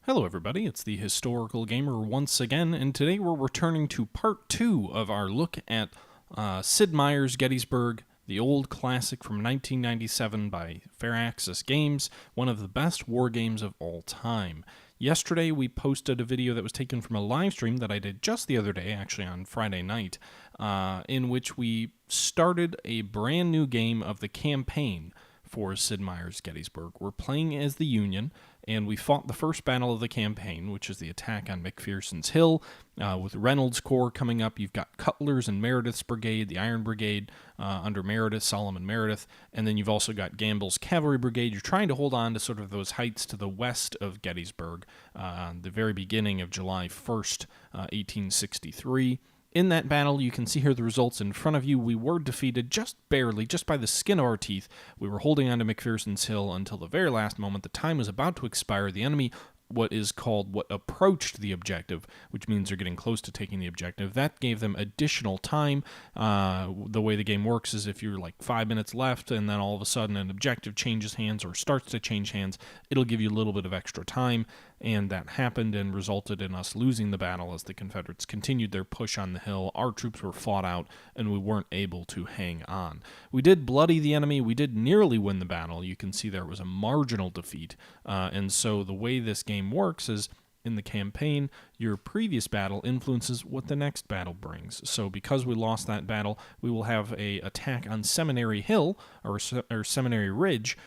Hello everybody, it's the Historical Gamer once again, and today we're returning to part 2 of our look at Sid Meier's Gettysburg, the old classic from 1997 by Fairaxis Games, one of the best war games of all time. Yesterday we posted a video that was taken from a live stream that I did just the other day, actually on Friday night, in which we started a brand new game of the campaign for Sid Meier's Gettysburg. We're playing as the Union, and we fought the first battle of the campaign, which is the attack on McPherson's Hill, with Reynolds' Corps coming up. You've got Cutler's and Meredith's brigade, the Iron Brigade, under Meredith, Solomon Meredith, and then you've also got Gamble's Cavalry Brigade. You're trying to hold on to sort of those heights to the west of Gettysburg, the very beginning of July 1st, 1863. In that battle, you can see here the results in front of you. We were defeated just barely, just by the skin of our teeth. We were holding on to McPherson's Hill until the very last moment. The time was about to expire. The enemy, what approached the objective, which means they're getting close to taking the objective. That gave them additional time. The way the game works is if you're like 5 minutes left and then all of a sudden an objective changes hands or starts to change hands, it'll give you a little bit of extra time. And that happened and resulted in us losing the battle as the Confederates continued their push on the hill. Our troops were fought out, and we weren't able to hang on. We did bloody the enemy. We did nearly win the battle. You can see there was a marginal defeat. And so the way this game works is, in the campaign, your previous battle influences what the next battle brings. So because we lost that battle, we will have a attack on Seminary Hill, or Seminary Ridge,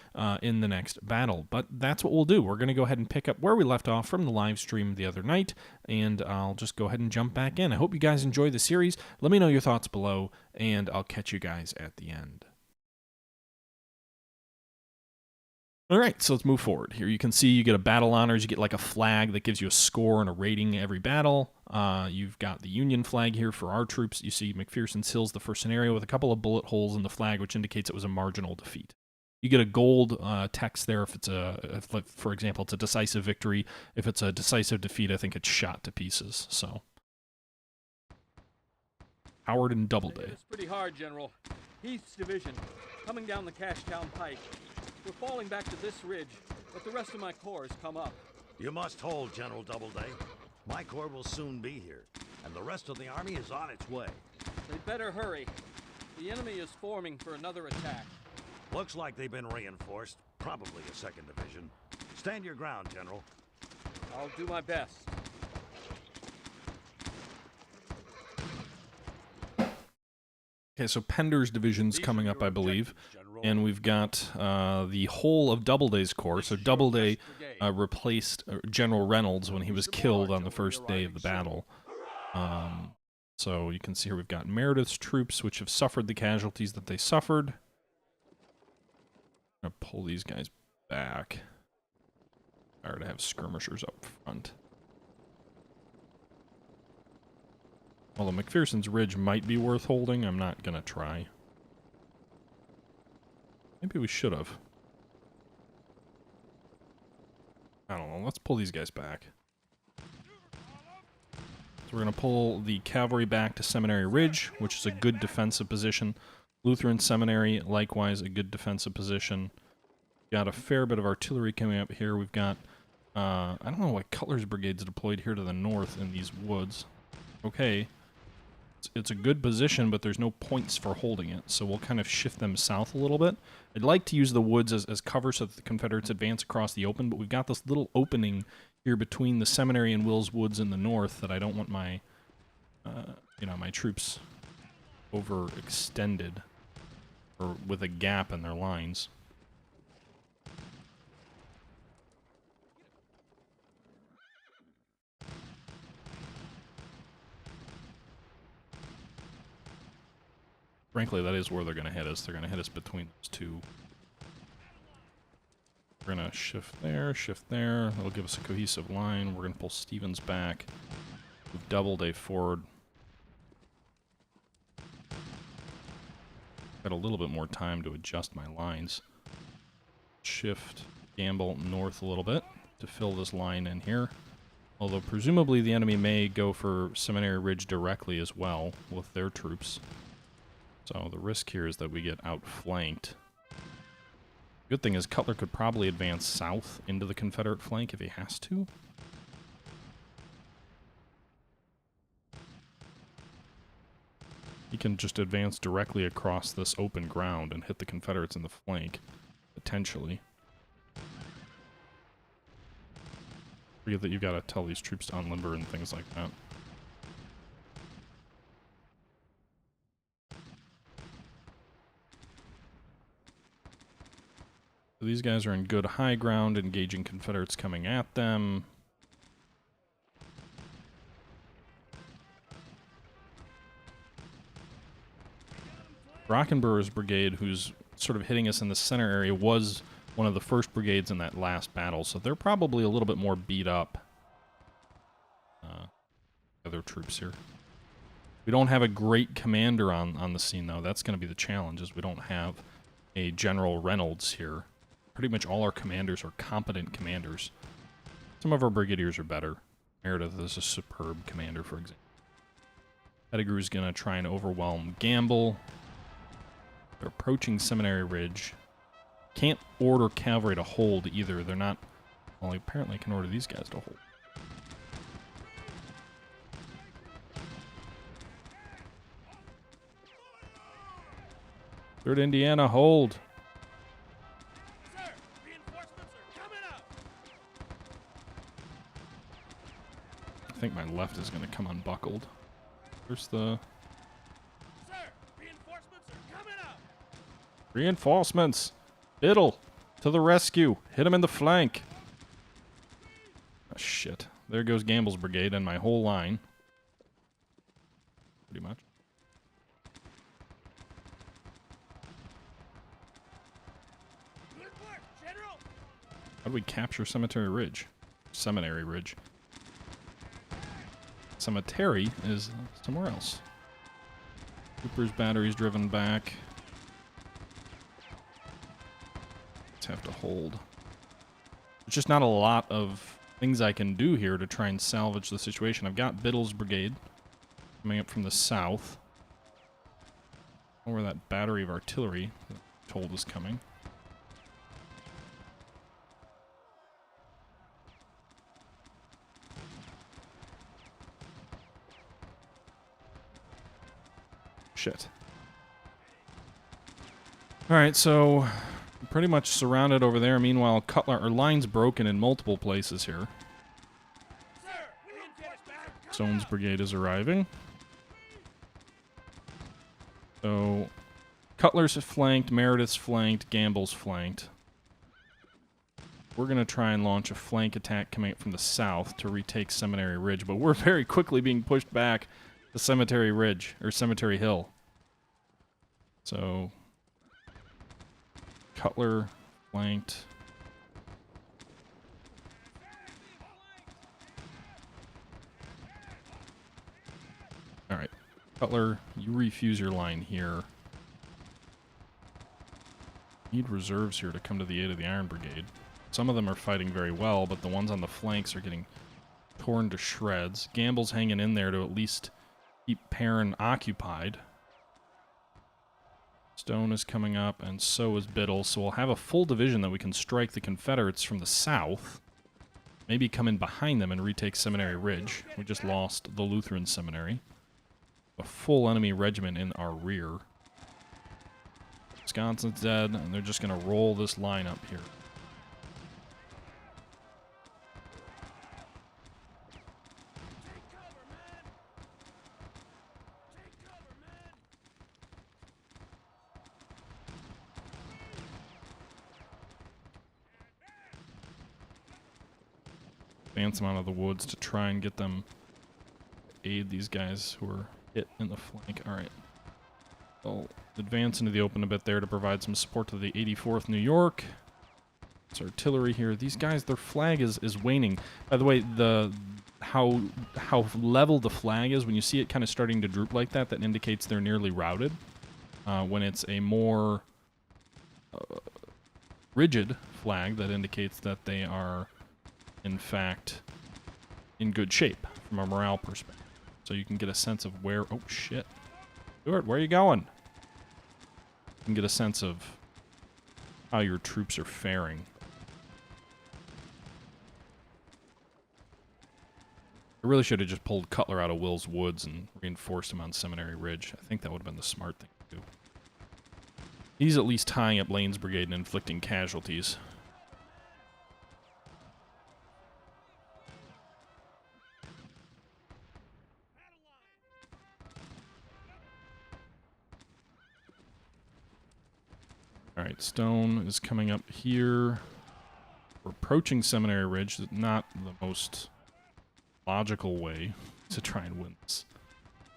in the next battle. But that's what we'll do. We're going to go ahead and pick up where we left off from the live stream the other night, and I'll just go ahead and jump back in. I hope you guys enjoy the series. Let me know your thoughts below, and I'll catch you guys at the end. All right, so let's move forward. Here you can see you get a battle honors. You get like a flag that gives you a score and a rating every battle. You've got the Union flag here for our troops. You see McPherson's Hill's the first scenario with a couple of bullet holes in the flag, which indicates it was a marginal defeat. You get a gold text there if for example, it's a decisive victory. If it's a decisive defeat, I think it's shot to pieces. So, Howard and Doubleday. It's pretty hard, General. Heath's division, coming down the Cashtown Pike. We're falling back to this ridge, but the rest of my corps has come up. You must hold, General Doubleday. My corps will soon be here, and the rest of the army is on its way. They'd better hurry. The enemy is forming for another attack. Looks like they've been reinforced, probably a second division. Stand your ground, General. I'll do my best. Okay, so Pender's division's coming up, I believe, and we've got the whole of Doubleday's corps. So Doubleday replaced General Reynolds when he was killed on the first day of the battle. So you can see here we've got Meredith's troops, which have suffered the casualties that they suffered. I'm going to pull these guys back. Better to have skirmishers up front. Although McPherson's Ridge might be worth holding, I'm not going to try. Maybe we should have. I don't know. Let's pull these guys back. So we're going to pull the cavalry back to Seminary Ridge, which is a good defensive position. Lutheran Seminary, likewise, a good defensive position. Got a fair bit of artillery coming up here. We've got, I don't know why Cutler's Brigade's deployed here to the north in these woods. Okay. It's a good position, but there's no points for holding it, so we'll kind of shift them south a little bit. I'd like to use the woods as cover so that the Confederates advance across the open, but we've got this little opening here between the Seminary and Will's Woods in the north that I don't want my, my troops overextended or with a gap in their lines. Frankly, that is where they're going to hit us. They're going to hit us between those two. We're going to shift there. That'll give us a cohesive line. We're going to pull Stevens back. Move Doubleday forward. Got a little bit more time to adjust my lines. Shift Gamble north a little bit to fill this line in here. Although presumably the enemy may go for Seminary Ridge directly as well with their troops. So the risk here is that we get outflanked. Good thing is Cutler could probably advance south into the Confederate flank if he has to. He can just advance directly across this open ground and hit the Confederates in the flank, potentially. Forget that you've got to tell these troops to unlimber and things like that. So these guys are in good high ground, engaging Confederates coming at them. Brockenbauer's brigade, who's sort of hitting us in the center area, was one of the first brigades in that last battle, so they're probably a little bit more beat up. Other troops here. We don't have a great commander on the scene, though. That's going to be the challenge, is we don't have a General Reynolds here. Pretty much all our commanders are competent commanders. Some of our brigadiers are better. Meredith is a superb commander, for example. Pettigrew's going to try and overwhelm Gamble. They're approaching Seminary Ridge. Can't order cavalry to hold either. They're not... Well, apparently I can order these guys to hold. 3rd Indiana, hold. Sir, reinforcements are coming up. I think my left is going to come unbuckled. Where's the... Sir, reinforcements are coming up. Reinforcements! Biddle! To the rescue! Hit him in the flank! Oh, shit. There goes Gamble's brigade and my whole line. Pretty much. Good work, General. How do we capture Cemetery Ridge? Seminary Ridge. Cemetery is somewhere else. Cooper's battery's driven back. Let's have to hold. There's just not a lot of things I can do here to try and salvage the situation. I've got Biddle's brigade coming up from the south. I don't know where that battery of artillery that I told is coming. Shit. Alright, so pretty much surrounded over there. Meanwhile, Cutler, our line's broken in multiple places here. Sir, reinforcements back. Stone's brigade is arriving. So, Cutler's flanked, Meredith's flanked, Gamble's flanked. We're going to try and launch a flank attack coming up from the south to retake Seminary Ridge, but we're very quickly being pushed back to Cemetery Ridge, or Cemetery Hill. So, Cutler flanked. Alright, Cutler, you refuse your line here. Need reserves here to come to the aid of the Iron Brigade. Some of them are fighting very well, but the ones on the flanks are getting torn to shreds. Gamble's hanging in there to at least keep Perrin occupied. Stone is coming up, and so is Biddle, so we'll have a full division that we can strike the Confederates from the south. Maybe come in behind them and retake Seminary Ridge. We just lost the Lutheran Seminary. A full enemy regiment in our rear. Wisconsin's dead, and they're just going to roll this line up here. Advance them out of the woods to try and get them to aid these guys who are hit in the flank. Alright. They'll advance into the open a bit there to provide some support to the 84th New York. It's artillery here. These guys, their flag is waning. By the way, how level the flag is, when you see it kind of starting to droop like that, that indicates they're nearly routed. When it's a more rigid flag, that indicates that they are in fact in good shape from a morale perspective. So you can get a sense of where... Oh, shit. Stuart, where are you going? You can get a sense of how your troops are faring. I really should have just pulled Cutler out of Will's Woods and reinforced him on Seminary Ridge. I think that would have been the smart thing to do. He's at least tying up Lane's brigade and inflicting casualties. Alright, Stone is coming up here. We're approaching Seminary Ridge. Not the most logical way to try and win this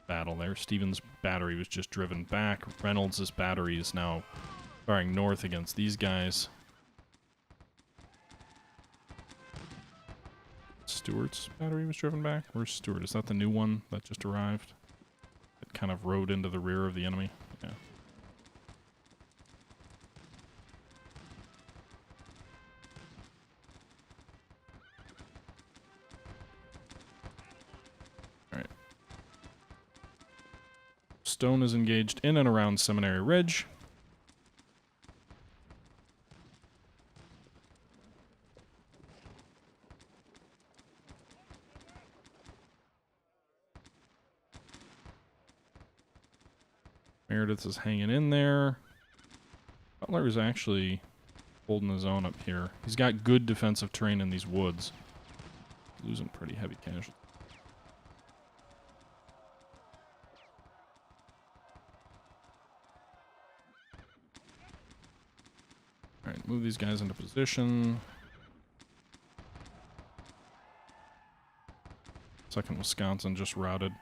battle there. Stevens' battery was just driven back. Reynolds' battery is now firing north against these guys. Stewart's battery was driven back? Where's Stewart? Is that the new one that just arrived? It kind of rode into the rear of the enemy? Yeah. Stone is engaged in and around Seminary Ridge. Meredith is hanging in there. Butler is actually holding his own up here. He's got good defensive terrain in these woods. Losing pretty heavy casualties. Alright, move these guys into position. 2nd Wisconsin just routed.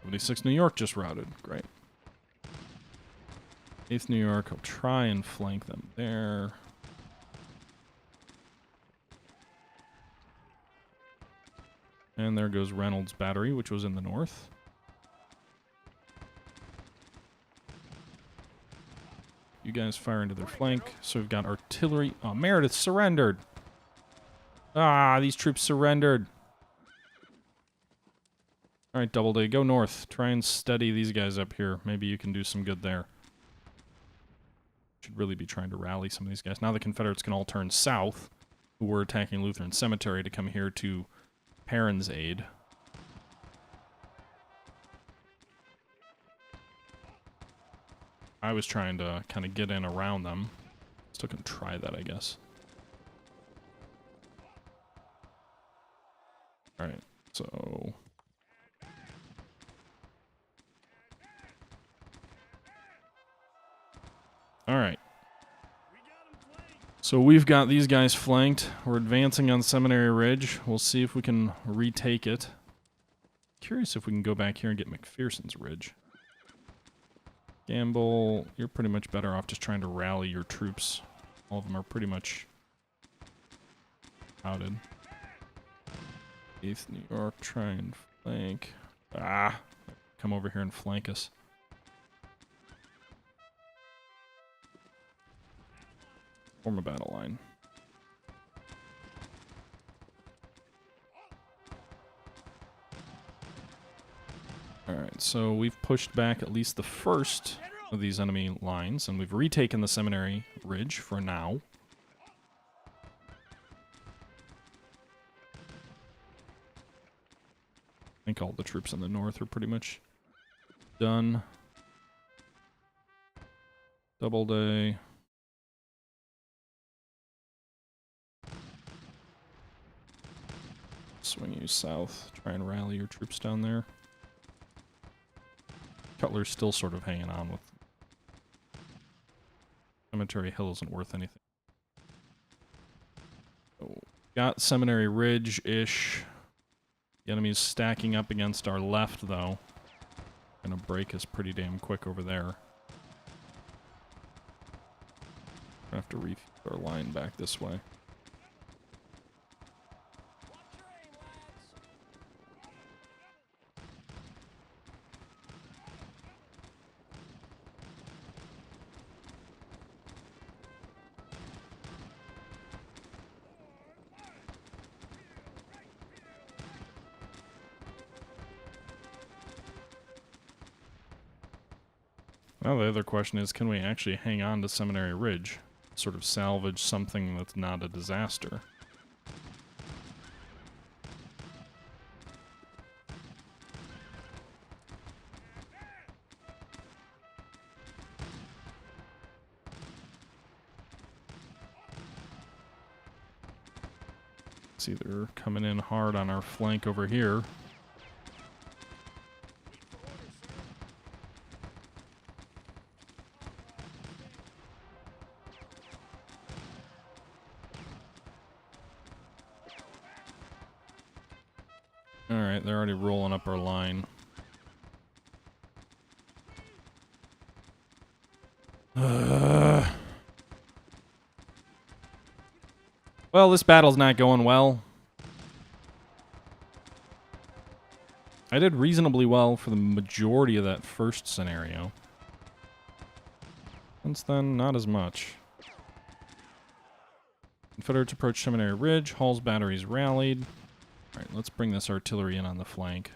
76th New York just routed. Great. 8th New York, I'll try and flank them there. And there goes Reynolds' battery, which was in the north. You guys fire into their flank. So we've got artillery. Oh, Meredith surrendered. Ah, these troops surrendered. All right, Doubleday, go north. Try and steady these guys up here. Maybe you can do some good there. Should really be trying to rally some of these guys. Now the Confederates can all turn south, who were attacking Lutheran Cemetery, to come here to Perrin's aid. I was trying to kind of get in around them. Still can try that, I guess. Alright, so... Alright. So we've got these guys flanked. We're advancing on Seminary Ridge. We'll see if we can retake it. Curious if we can go back here and get McPherson's Ridge. Gamble, you're pretty much better off just trying to rally your troops. All of them are pretty much outed. 8th New York, try and flank. Ah! Come over here and flank us. Form a battle line. Alright, so we've pushed back at least the first of these enemy lines, and we've retaken the Seminary Ridge for now. I think all the troops in the north are pretty much done. Doubleday. Swing you south. Try and rally your troops down there. Cutler's still sort of hanging on with... Cemetery Hill isn't worth anything. So, got Seminary Ridge-ish. The enemy's stacking up against our left, though. Gonna break us pretty damn quick over there. Gonna have to refuel our line back this way. Now the other question is, can we actually hang on to Seminary Ridge? Sort of salvage something that's not a disaster. See, they're coming in hard on our flank over here. Alright, they're already rolling up our line. Well, this battle's not going well. I did reasonably well for the majority of that first scenario. Since then, not as much. Confederates approach Seminary Ridge. Hall's batteries rallied. Alright, let's bring this artillery in on the flank.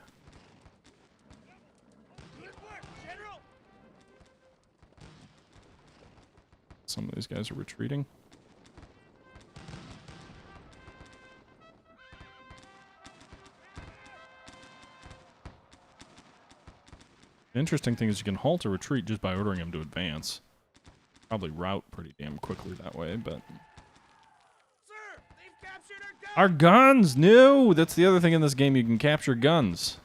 Some of these guys are retreating. The interesting thing is you can halt a retreat just by ordering them to advance. Probably rout pretty damn quickly that way, but... Sir, they've captured Our guns! No! That's the other thing in this game, you can capture guns.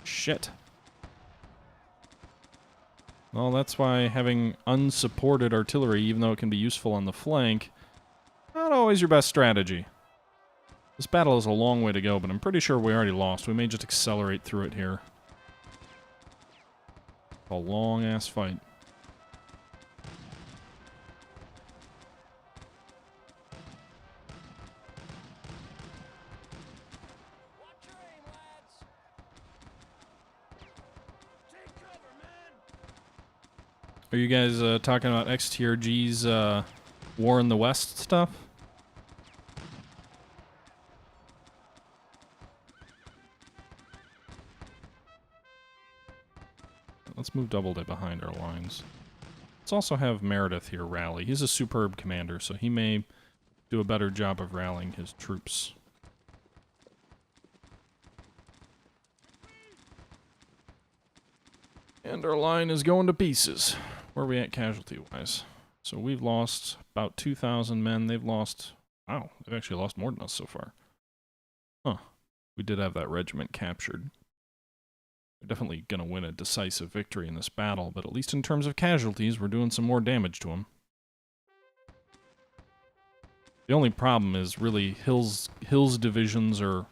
Shit. Well, that's why having unsupported artillery, even though it can be useful on the flank, not always your best strategy. This battle is a long way to go, but I'm pretty sure we already lost. We may just accelerate through it here. A long-ass fight. Watch your aim, lads. Take cover, man. Are you guys talking about XTRG's War in the West stuff? Let's move Doubleday behind our lines. Let's also have Meredith here rally. He's a superb commander, so he may do a better job of rallying his troops. And our line is going to pieces. Where are we at casualty-wise? So we've lost about 2,000 men. They've lost... Wow, they've actually lost more than us so far. Huh. We did have that regiment captured. We're definitely going to win a decisive victory in this battle, but at least in terms of casualties, we're doing some more damage to them. The only problem is really Hill's divisions are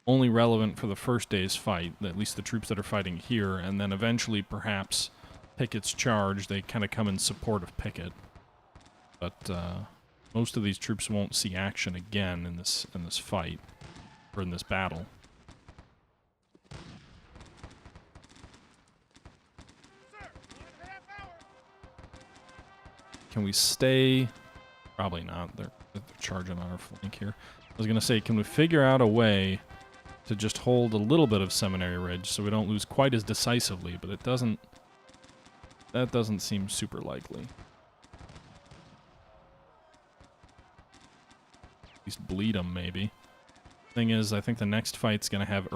only relevant for the first day's fight, at least the troops that are fighting here, and then eventually perhaps Pickett's charge, they kind of come in support of Pickett. But most of these troops won't see action again in this fight, or in this battle. Can we stay? Probably not. They're charging on our flank here. I was going to say, can we figure out a way to just hold a little bit of Seminary Ridge so we don't lose quite as decisively, but it doesn't... That doesn't seem super likely. At least bleed them, maybe. Thing is, I think the next fight's going to have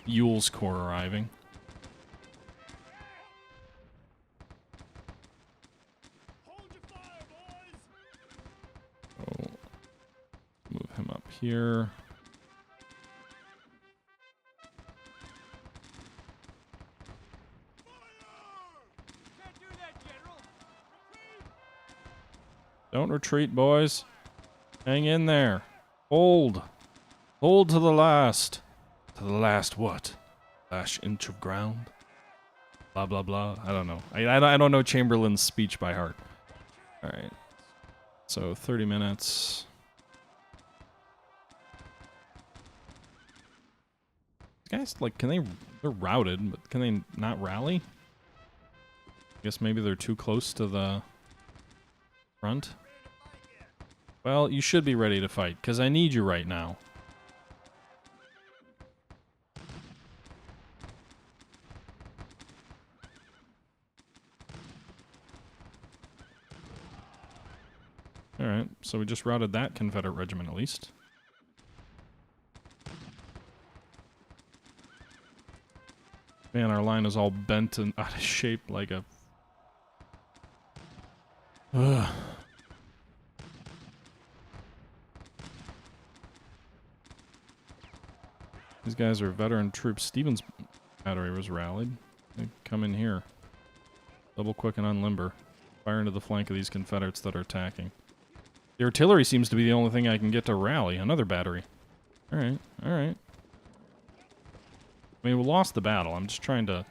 Ewell's Corps arriving. So, move him up here. Don't retreat, boys. Hang in there. Hold. Hold to the last. To the last what? Last inch of ground? Blah, blah, blah. I don't know. I don't know Chamberlain's speech by heart. Alright. So, 30 minutes. These guys, like, can they... They're routed, but can they not rally? I guess maybe they're too close to the front. Well, you should be ready to fight, because I need you right now. so we just routed that Confederate regiment at least. Man, our line is all bent and out of shape like a... Ugh. These guys are veteran troops. Stevens' battery was rallied. They come in here. Double quick and unlimber. Fire into the flank of these Confederates that are attacking. The artillery seems to be the only thing I can get to rally. Another battery. Alright, alright. I mean, we lost the battle. I'm just trying to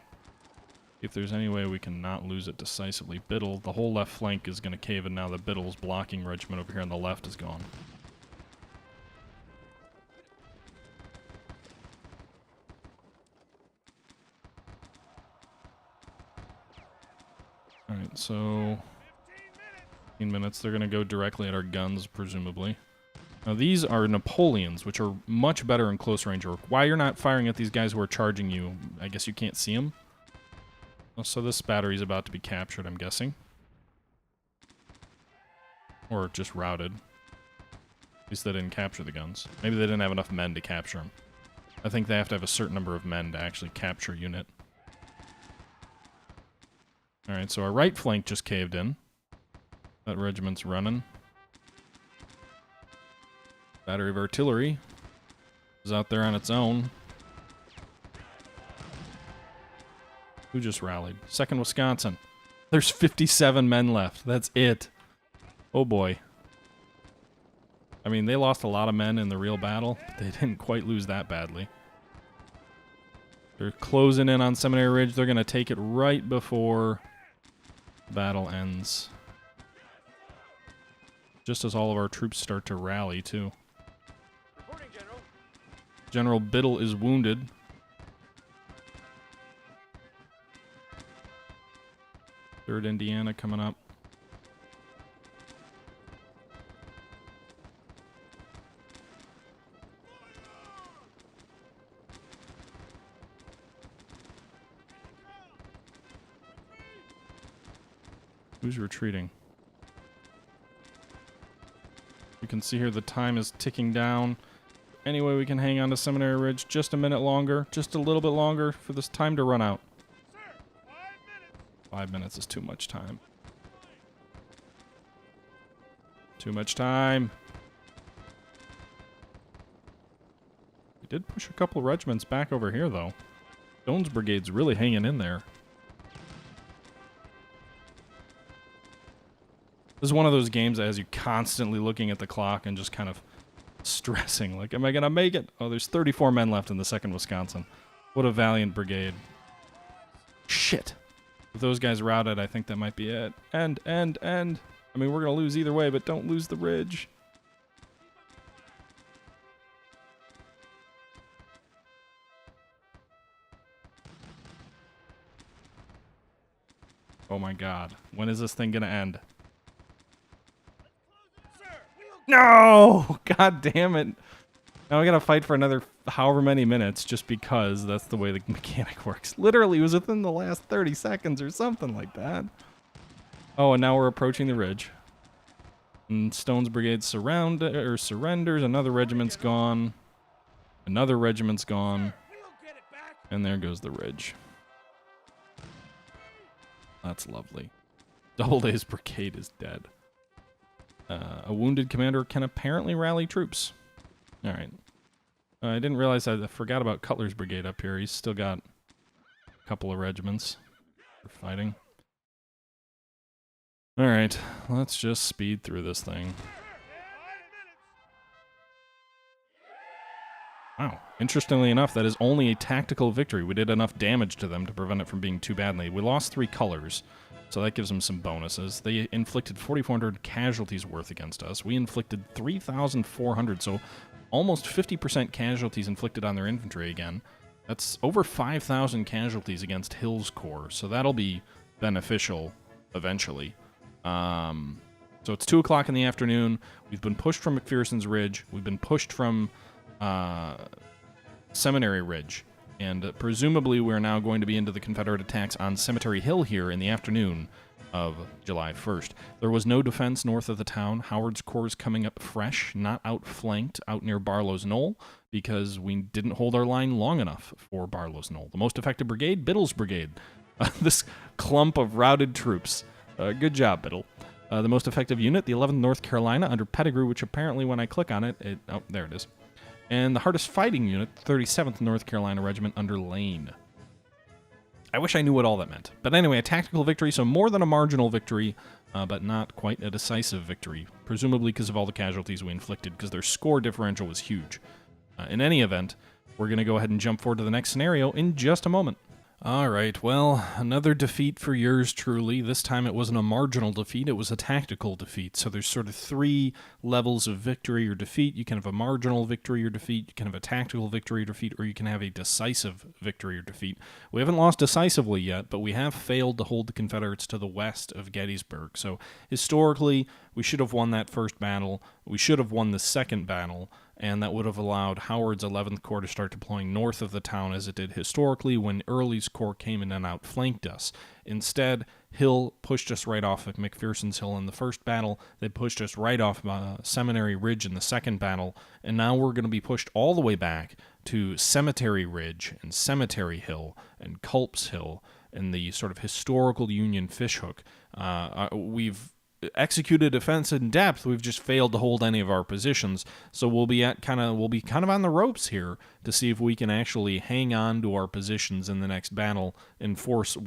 see if there's any way we can not lose it decisively. Biddle, the whole left flank is going to cave in now that Biddle's blocking regiment over here on the left is gone. Alright, so 15 minutes. They're going to go directly at our guns, presumably. Now, these are Napoleons, which are much better in close range work. Why you're not firing at these guys who are charging you, I guess you can't see them. Well, so this battery's about to be captured, I'm guessing. Or just routed. At least they didn't capture the guns. Maybe they didn't have enough men to capture them. I think they have to have a certain number of men to actually capture a unit. Alright, so our right flank just caved in. That regiment's running. Battery of artillery is out there on its own. Who just rallied? 2nd Wisconsin. There's 57 men left. That's it. Oh boy. I mean, they lost a lot of men in the real battle. But they didn't quite lose that badly. They're closing in on Seminary Ridge. They're going to take it right before the battle ends. Just as all of our troops start to rally, too. Reporting, General. General Biddle is wounded. Third Indiana coming up. Who's retreating? You can see here the time is ticking down. Anyway, we can hang on to Seminary Ridge just a minute longer, just a little bit longer for this time to run out. Sir, 5 minutes. 5 minutes is too much time. Too much time. We did push a couple regiments back over here, though. Stone's brigade's really hanging in there. This is one of those games that has you constantly looking at the clock and just kind of stressing. Like, am I going to make it? Oh, there's 34 men left in the 2nd Wisconsin. What a valiant brigade. Shit. With those guys routed, I think that might be it. End. I mean, we're going to lose either way, but don't lose the ridge. Oh my god. When is this thing going to end? No! God damn it. Now we gotta fight for another however many minutes just because that's the way the mechanic works. Literally, it was within the last 30 seconds or something like that. Oh, and now we're approaching the ridge. And Stone's brigade surrenders. Another regiment's gone. Another regiment's gone. And there goes the ridge. That's lovely. Doubleday's brigade is dead. A wounded commander can apparently rally troops. Alright. I didn't realize I forgot about Cutler's brigade up here. He's still got a couple of regiments for fighting. Alright, let's just speed through this thing. Wow. Interestingly enough, that is only a tactical victory. We did enough damage to them to prevent it from being too badly. We lost 3 colors. So that gives them some bonuses. They inflicted 4,400 casualties worth against us. We inflicted 3,400, so almost 50% casualties inflicted on their infantry again. That's over 5,000 casualties against Hill's Corps, so that'll be beneficial eventually. So it's 2 o'clock in the afternoon. We've been pushed from McPherson's Ridge. We've been pushed from Seminary Ridge. And presumably we're now going to be into the Confederate attacks on Cemetery Hill here in the afternoon. of July 1st. There was no defense north of the town. Howard's corps coming up fresh, not outflanked out near Barlow's Knoll, because we didn't hold our line long enough for Barlow's Knoll. The most effective brigade, Biddle's Brigade. This clump of routed troops. Good job, Biddle. The most effective unit, the 11th North Carolina under Pettigrew, which apparently when I click on it, oh, there it is. And the hardest fighting unit, 37th North Carolina Regiment under Lane. I wish I knew what all that meant. But anyway, a tactical victory, so more than a marginal victory, but not quite a decisive victory, presumably because of all the casualties we inflicted, because their score differential was huge. In any event, we're going to go ahead and jump forward to the next scenario in just a moment. All right, well, another defeat for yours truly. This time it wasn't a marginal defeat, it was a tactical defeat. So there's sort of 3 levels of victory or defeat. You can have a marginal victory or defeat, you can have a tactical victory or defeat, or you can have a decisive victory or defeat. We haven't lost decisively yet, but we have failed to hold the Confederates to the west of Gettysburg. So historically, we should have won that first battle, we should have won the second battle, and that would have allowed Howard's 11th Corps to start deploying north of the town as it did historically when Early's Corps came in and outflanked us. Instead, Hill pushed us right off of McPherson's Hill in the first battle. They pushed us right off Seminary Ridge in the second battle, and now we're going to be pushed all the way back to Cemetery Ridge and Cemetery Hill and Culp's Hill and the sort of historical Union fishhook. We've executed defense in depth. We've just failed to hold any of our positions, so we'll be kind of on the ropes here to see if we can actually hang on to our positions in the next battle and force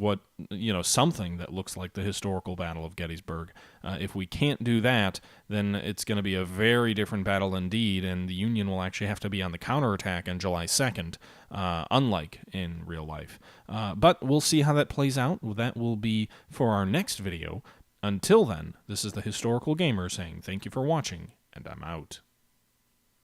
something that looks like the historical Battle of Gettysburg. If we can't do that, then it's going to be a very different battle indeed, and the Union will actually have to be on the counterattack on July 2nd, unlike in real life. But we'll see how that plays out. That will be for our next video. Until then, this is the Historical Gamer saying thank you for watching, and I'm out.